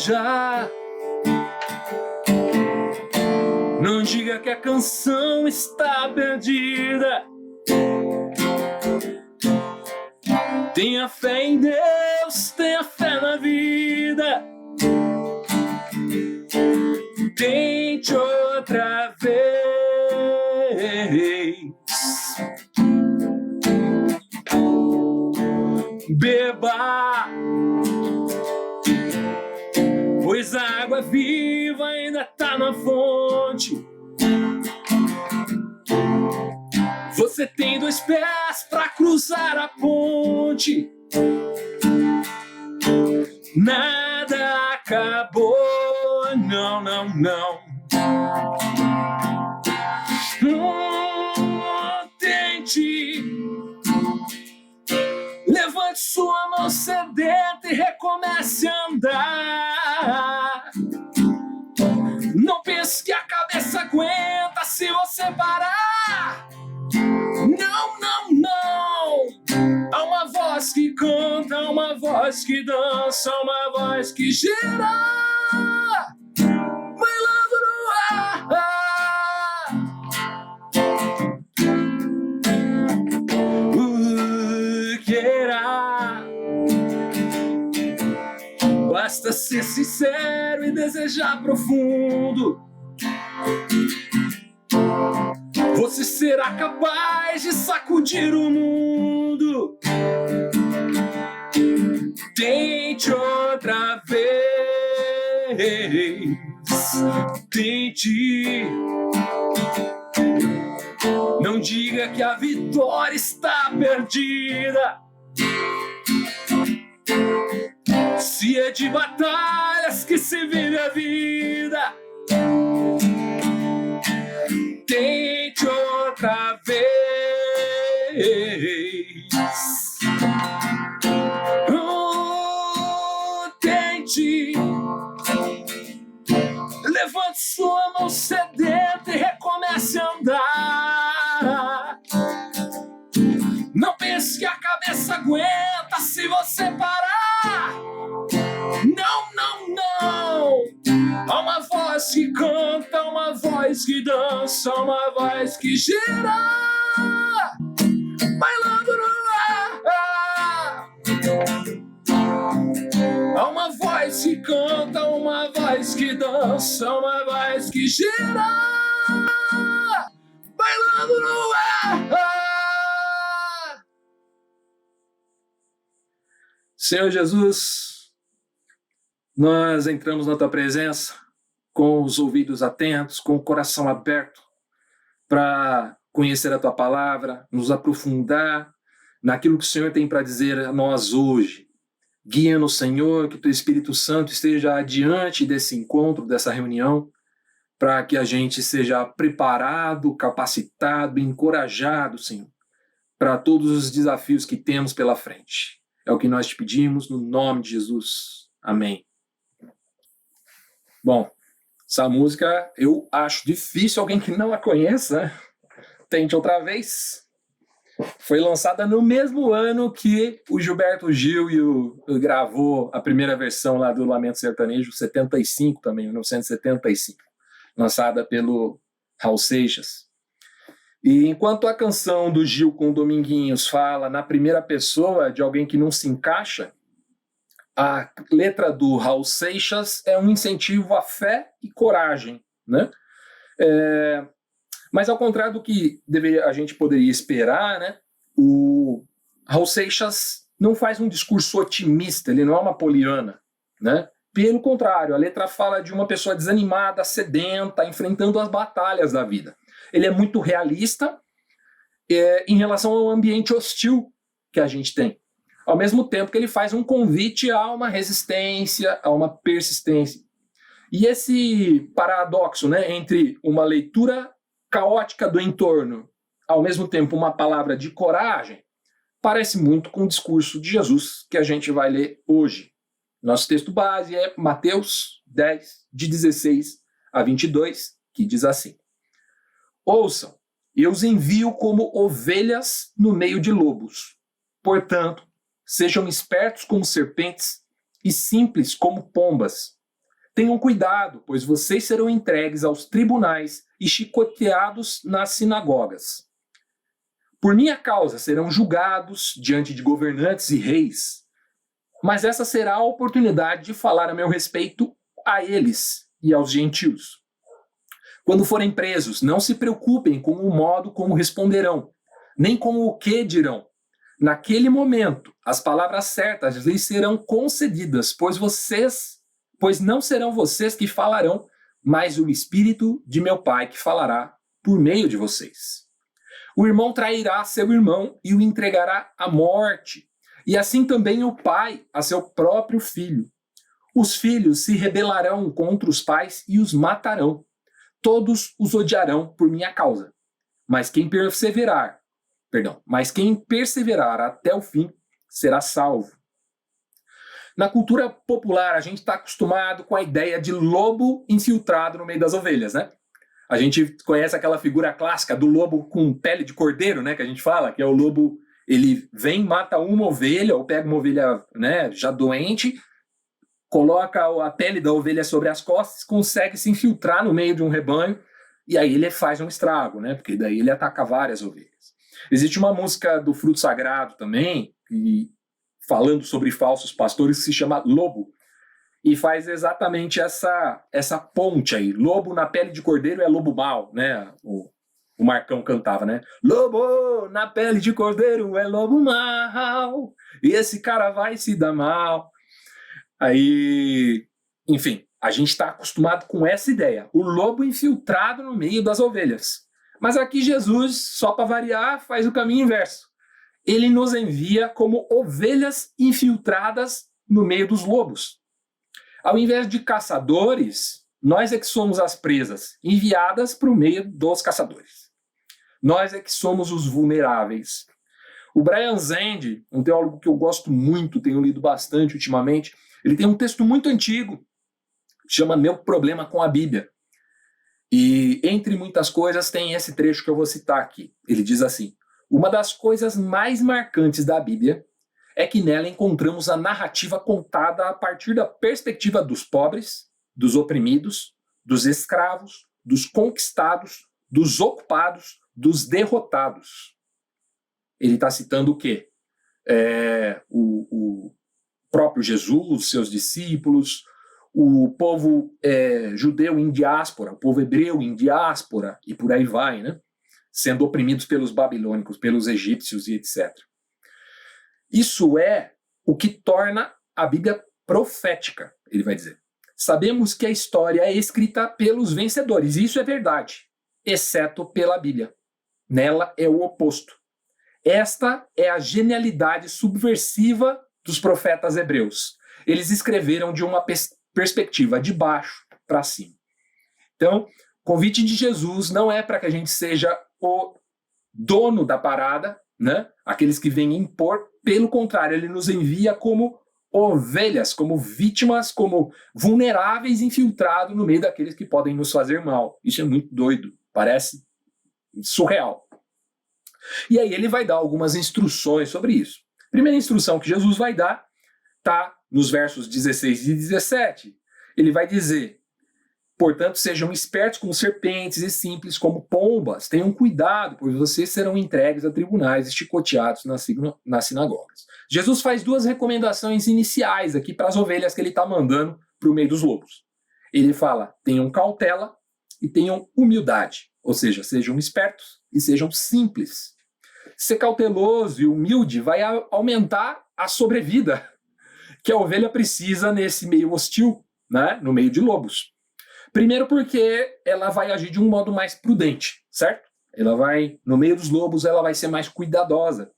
encorajar. Não diga que a canção está perdida. Tenha fé em Deus, tenha fé na vida. Tente outra vez. Beba, pois a água viva ainda tá na fonte. Você tem 2 pés pra cruzar a ponte. Nada acabou, não, não, não. Tente. Levante sua mão sedenta e recomece a andar. Não pense que a cabeça aguenta se você parar. Não, não, não. Há uma voz que canta, há uma voz que dança, há uma voz que gira, bailando no ar. Queira. Basta ser sincero e desejar profundo. Você será capaz de sacudir o mundo. Tente outra vez. Tente. Não diga que a vitória está perdida. Se é de batalhas que se vive a vida. Tente outra vez. Tente. Levante sua mão sedenta e recomece a andar. Não pense que a cabeça aguenta se você parar. Não, não, não. Há uma voz que canta, uma voz que dança, uma voz que gira, bailando no ar. Há uma voz que canta, uma voz que dança, uma voz que gira, bailando no ar. Senhor Jesus, nós entramos na Tua presença com os ouvidos atentos, com o coração aberto para conhecer a Tua palavra, nos aprofundar naquilo que o Senhor tem para dizer a nós hoje. Guia-nos, Senhor, que o Teu Espírito Santo esteja adiante desse encontro, dessa reunião, para que a gente seja preparado, capacitado, encorajado, Senhor, para todos os desafios que temos pela frente. É o que nós te pedimos, no nome de Jesus. Amém. Bom, essa música eu acho difícil alguém que não a conheça. Tente outra vez. Foi lançada no mesmo ano que o Gilberto Gil gravou a primeira versão lá do Lamento Sertanejo, 75 também, 1975. Lançada pelo Raul Seixas. E enquanto a canção do Gil com o Dominguinhos fala na primeira pessoa de alguém que não se encaixa, a letra do Raul Seixas é um incentivo à fé e coragem, né? Mas ao contrário do que a gente poderia esperar, né? O Raul Seixas não faz um discurso otimista, ele não é uma poliana, né? Pelo contrário, a letra fala de uma pessoa desanimada, sedenta, enfrentando as batalhas da vida. Ele é muito realista em relação ao ambiente hostil que a gente tem. Ao mesmo tempo que ele faz um convite a uma resistência, a uma persistência. E esse paradoxo, né, entre uma leitura caótica do entorno, ao mesmo tempo uma palavra de coragem, parece muito com o discurso de Jesus que a gente vai ler hoje. Nosso texto base é Mateus 10, de 16 a 22, que diz assim: Ouçam, eu os envio como ovelhas no meio de lobos. Portanto, sejam espertos como serpentes e simples como pombas. Tenham cuidado, pois vocês serão entregues aos tribunais e chicoteados nas sinagogas. Por minha causa serão julgados diante de governantes e reis, mas essa será a oportunidade de falar a meu respeito a eles e aos gentios. Quando forem presos, não se preocupem com o modo como responderão, nem com o que dirão. Naquele momento, as palavras certas lhes serão concedidas, pois não serão vocês que falarão, mas o Espírito de meu Pai que falará por meio de vocês. O irmão trairá seu irmão e o entregará à morte, e assim também o pai a seu próprio filho. Os filhos se rebelarão contra os pais e os matarão. Todos os odiarão por minha causa. Mas quem perseverar até o fim será salvo. Na cultura popular, a gente está acostumado com a ideia de lobo infiltrado no meio das ovelhas, né? A gente conhece aquela figura clássica do lobo com pele de cordeiro, né? Que a gente fala, que é o lobo, ele vem, mata uma ovelha, ou pega uma ovelha, né, já doente, coloca a pele da ovelha sobre as costas, consegue se infiltrar no meio de um rebanho, e aí ele faz um estrago, né? Porque daí ele ataca várias ovelhas. Existe uma música do Fruto Sagrado também, falando sobre falsos pastores, que se chama Lobo, e faz exatamente essa ponte aí. Lobo na pele de cordeiro é lobo mau, né? O Marcão cantava, né? Lobo na pele de cordeiro é lobo mau, e esse cara vai se dar mal. Aí, enfim, a gente está acostumado com essa ideia. O lobo infiltrado no meio das ovelhas. Mas aqui Jesus, só para variar, faz o caminho inverso. Ele nos envia como ovelhas infiltradas no meio dos lobos. Ao invés de caçadores, nós é que somos as presas, enviadas para o meio dos caçadores. Nós é que somos os vulneráveis. O Brian Zand, um teólogo que eu gosto muito, tenho lido bastante ultimamente, ele tem um texto muito antigo, que chama Meu Problema com a Bíblia. E, entre muitas coisas, tem esse trecho que eu vou citar aqui. Ele diz assim: uma das coisas mais marcantes da Bíblia é que nela encontramos a narrativa contada a partir da perspectiva dos pobres, dos oprimidos, dos escravos, dos conquistados, dos ocupados, dos derrotados. Ele está citando o quê? O próprio Jesus, seus discípulos, o povo judeu em diáspora, o povo hebreu em diáspora, e por aí vai, né? Sendo oprimidos pelos babilônicos, pelos egípcios e etc. Isso é o que torna a Bíblia profética, ele vai dizer. Sabemos que a história é escrita pelos vencedores, e isso é verdade, exceto pela Bíblia. Nela é o oposto. Esta é a genialidade subversiva dos profetas hebreus. Eles escreveram de uma perspectiva de baixo para cima. Então, o convite de Jesus não é para que a gente seja o dono da parada, né? Aqueles que vêm impor. Pelo contrário, ele nos envia como ovelhas, como vítimas, como vulneráveis infiltrados no meio daqueles que podem nos fazer mal. Isso é muito doido, parece surreal. E aí ele vai dar algumas instruções sobre isso. A primeira instrução que Jesus vai dar está nos versos 16 e 17. Ele vai dizer: portanto, sejam espertos como serpentes e simples como pombas. Tenham cuidado, pois vocês serão entregues a tribunais e chicoteados nas sinagogas. Jesus faz duas recomendações iniciais aqui para as ovelhas que ele está mandando para o meio dos lobos. Ele fala: tenham cautela e tenham humildade. Ou seja, sejam espertos e sejam simples. Ser cauteloso e humilde vai aumentar a sobrevida que a ovelha precisa nesse meio hostil, né? No meio de lobos. Primeiro porque ela vai agir de um modo mais prudente, certo? Ela vai, no meio dos lobos, ela vai ser mais cuidadosa.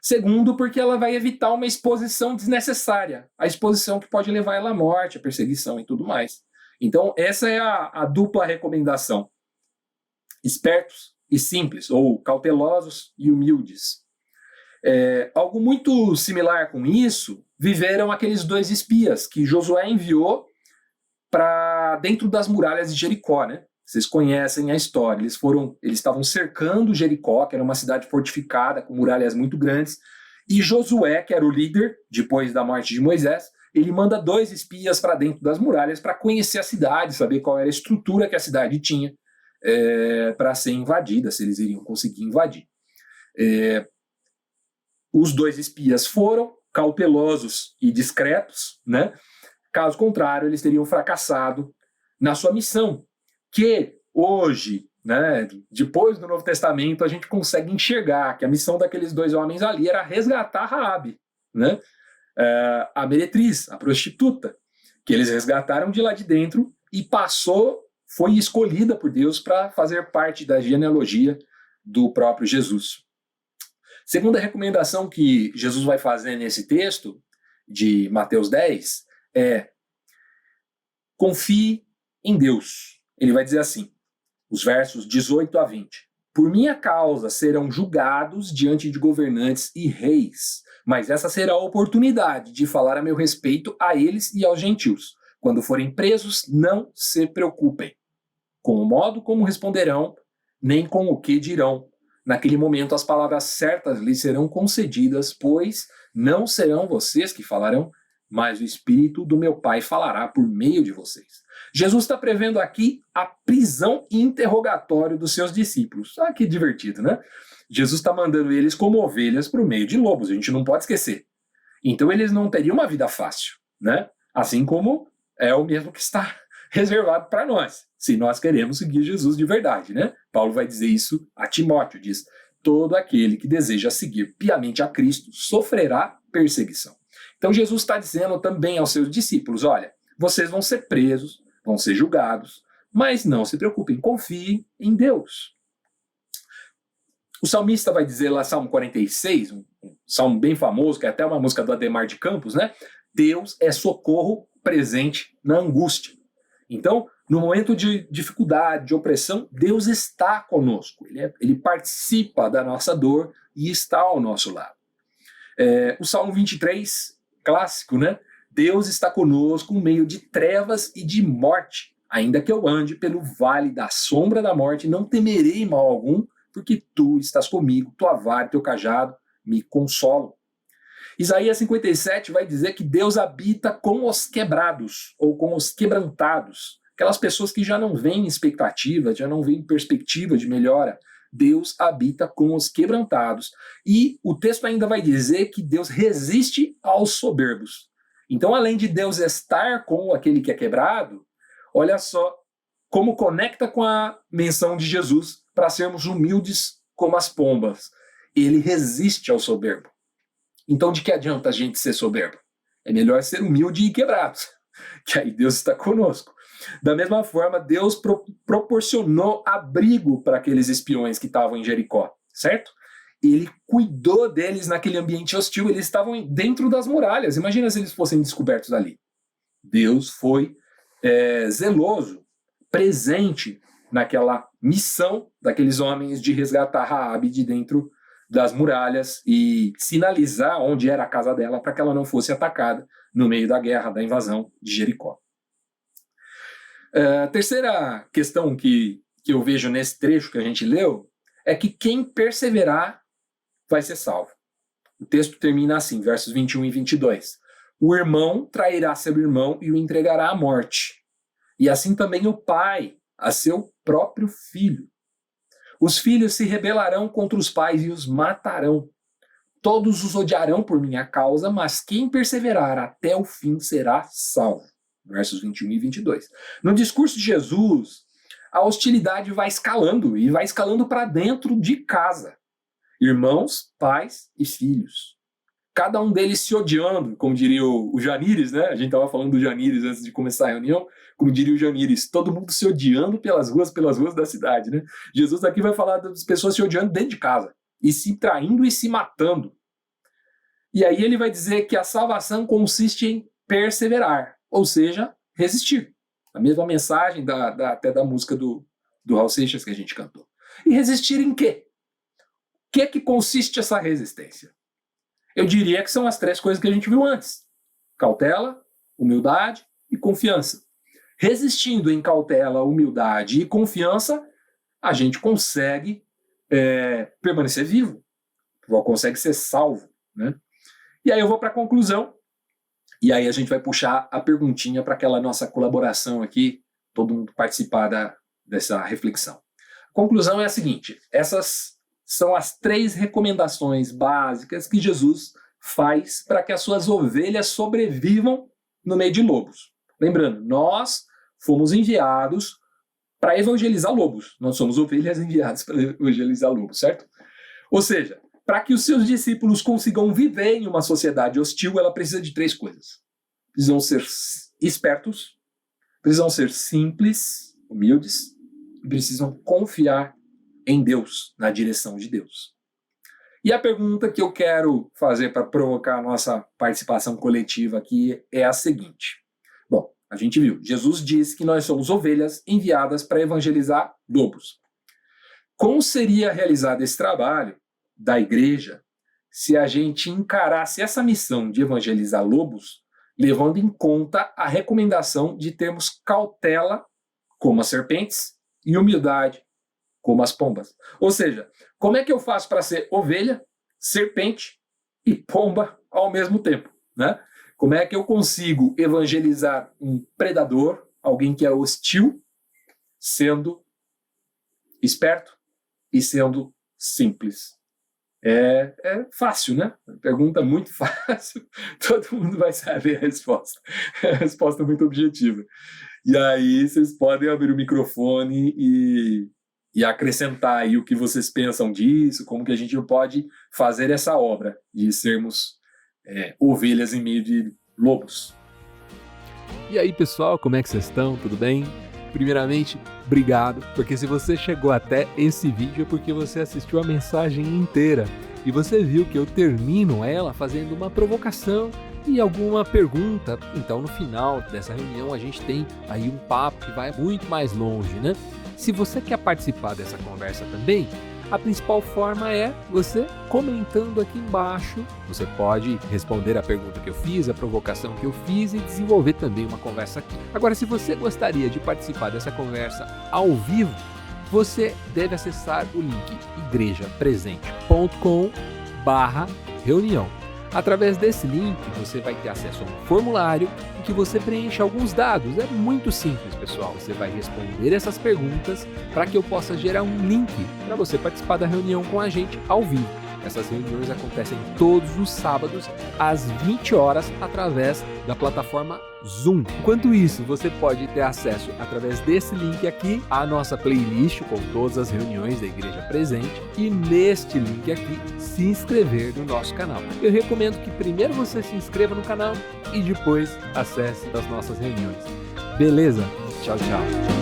Segundo, porque ela vai evitar uma exposição desnecessária, a exposição que pode levar ela à morte, à perseguição e tudo mais. Então, essa é a dupla recomendação. Espertos e simples, ou cautelosos e humildes. Algo muito similar com isso viveram aqueles dois espias que Josué enviou para dentro das muralhas de Jericó, né? Vocês conhecem a história. Eles estavam cercando Jericó, que era uma cidade fortificada com muralhas muito grandes, e Josué, que era o líder depois da morte de Moisés, ele manda 2 espias para dentro das muralhas para conhecer a cidade, saber qual era a estrutura que a cidade tinha para ser invadida, se eles iriam conseguir invadir. Os 2 espias foram cautelosos e discretos, né? Caso contrário, eles teriam fracassado na sua missão, que hoje, né, depois do Novo Testamento, a gente consegue enxergar que a missão daqueles 2 homens ali era resgatar Raabe, né? A meretriz, a prostituta, que eles resgataram de lá de dentro e foi escolhida por Deus para fazer parte da genealogia do próprio Jesus. Segunda recomendação que Jesus vai fazer nesse texto de Mateus 10 é: confie em Deus. Ele vai dizer assim, os versos 18 a 20. Por minha causa serão julgados diante de governantes e reis, mas essa será a oportunidade de falar a meu respeito a eles e aos gentios. Quando forem presos, não se preocupem com o modo como responderão, nem com o que dirão. Naquele momento as palavras certas lhes serão concedidas, pois não serão vocês que falarão, mas o Espírito do meu Pai falará por meio de vocês. Jesus está prevendo aqui a prisão e interrogatório dos seus discípulos. Ah, que divertido, né? Jesus está mandando eles como ovelhas para o meio de lobos, a gente não pode esquecer. Então eles não teriam uma vida fácil, né? Assim como é o mesmo que está reservado para nós, se nós queremos seguir Jesus de verdade, né? Paulo vai dizer isso a Timóteo, diz: todo aquele que deseja seguir piamente a Cristo sofrerá perseguição. Então Jesus está dizendo também aos seus discípulos: olha, vocês vão ser presos, vão ser julgados, mas não se preocupem, confiem em Deus. O salmista vai dizer lá, Salmo 46, um salmo bem famoso, que é até uma música do Ademar de Campos, né? Deus é socorro presente na angústia. Então, no momento de dificuldade, de opressão, Deus está conosco. Ele participa da nossa dor e está ao nosso lado. O Salmo 23, clássico, né? Deus está conosco no meio de trevas e de morte. Ainda que eu ande pelo vale da sombra da morte, não temerei mal algum, porque tu estás comigo, tua vara e teu cajado me consolam. Isaías 57 vai dizer que Deus habita com os quebrados, ou com os quebrantados, aquelas pessoas que já não veem expectativa, já não veem perspectiva de melhora. Deus habita com os quebrantados. E o texto ainda vai dizer que Deus resiste aos soberbos. Então, além de Deus estar com aquele que é quebrado, olha só como conecta com a menção de Jesus para sermos humildes como as pombas. Ele resiste ao soberbo. Então, de que adianta a gente ser soberbo? É melhor ser humilde e quebrado, que aí Deus está conosco. Da mesma forma, Deus proporcionou abrigo para aqueles espiões que estavam em Jericó, certo? Ele cuidou deles naquele ambiente hostil, eles estavam dentro das muralhas. Imagina se eles fossem descobertos ali. Deus foi zeloso, presente naquela missão daqueles homens de resgatar Raabe de dentro das muralhas e sinalizar onde era a casa dela para que ela não fosse atacada no meio da guerra, da invasão de Jericó. A terceira questão que eu vejo nesse trecho que a gente leu é que quem perseverar vai ser salvo. O texto termina assim, versos 21 e 22. O irmão trairá seu irmão e o entregará à morte. E assim também o pai a seu próprio filho. Os filhos se rebelarão contra os pais e os matarão. Todos os odiarão por minha causa, mas quem perseverar até o fim será salvo. Versos 21 e 22. No discurso de Jesus, a hostilidade vai escalando, e vai escalando para dentro de casa. Irmãos, pais e filhos. Cada um deles se odiando, como diria o Janires, né? A gente estava falando do Janires antes de começar a reunião, como diria o Janires, todo mundo se odiando pelas ruas da cidade, né? Jesus aqui vai falar das pessoas se odiando dentro de casa, e se traindo e se matando. E aí ele vai dizer que a salvação consiste em perseverar, ou seja, resistir. A mesma mensagem até da música do Raul Seixas que a gente cantou. E resistir em quê? O que consiste essa resistência? Eu diria que são as 3 coisas que a gente viu antes. Cautela, humildade e confiança. Resistindo em cautela, humildade e confiança, a gente consegue permanecer vivo, consegue ser salvo, né? E aí eu vou para a conclusão, E aí a gente vai puxar a perguntinha para aquela nossa colaboração aqui, todo mundo participar dessa reflexão. A conclusão é a seguinte: essas são as 3 recomendações básicas que Jesus faz para que as suas ovelhas sobrevivam no meio de lobos. Lembrando, nós fomos enviados para evangelizar lobos. Nós somos ovelhas enviadas para evangelizar lobos, certo? Ou seja, para que os seus discípulos consigam viver em uma sociedade hostil, ela precisa de 3 coisas. Precisam ser espertos, precisam ser simples, humildes, e precisam confiar em Deus, na direção de Deus. E a pergunta que eu quero fazer para provocar a nossa participação coletiva aqui é a seguinte. Bom, a gente viu, Jesus diz que nós somos ovelhas enviadas para evangelizar lobos. Como seria realizado esse trabalho da igreja se a gente encarasse essa missão de evangelizar lobos levando em conta a recomendação de termos cautela como as serpentes e humildade como as pombas? Ou seja, como é que eu faço para ser ovelha, serpente e pomba ao mesmo tempo, né? Como é que eu consigo evangelizar um predador, alguém que é hostil, sendo esperto e sendo simples? É fácil, né? Pergunta muito fácil, todo mundo vai saber a resposta. É a resposta muito objetiva. E aí vocês podem abrir o microfone e acrescentar aí o que vocês pensam disso, como que a gente pode fazer essa obra de sermos ovelhas em meio de lobos. E aí, pessoal, como é que vocês estão? Tudo bem? Primeiramente, obrigado, porque se você chegou até esse vídeo é porque você assistiu a mensagem inteira e você viu que eu termino ela fazendo uma provocação e alguma pergunta. Então, no final dessa reunião, a gente tem aí um papo que vai muito mais longe, né? Se você quer participar dessa conversa também, a principal forma é você comentando aqui embaixo. Você pode responder a pergunta que eu fiz, a provocação que eu fiz e desenvolver também uma conversa aqui. Agora, se você gostaria de participar dessa conversa ao vivo, você deve acessar o link igrejapresente.com/reunião. Através desse link, você vai ter acesso a um formulário em que você preenche alguns dados. É muito simples, pessoal. Você vai responder essas perguntas para que eu possa gerar um link para você participar da reunião com a gente ao vivo. Essas reuniões acontecem todos os sábados, às 20 horas, através da plataforma Zoom. Enquanto isso, você pode ter acesso, através desse link aqui, à nossa playlist com todas as reuniões da Igreja Presente e, neste link aqui, se inscrever no nosso canal. Eu recomendo que primeiro você se inscreva no canal e depois acesse as nossas reuniões. Beleza? Tchau, tchau.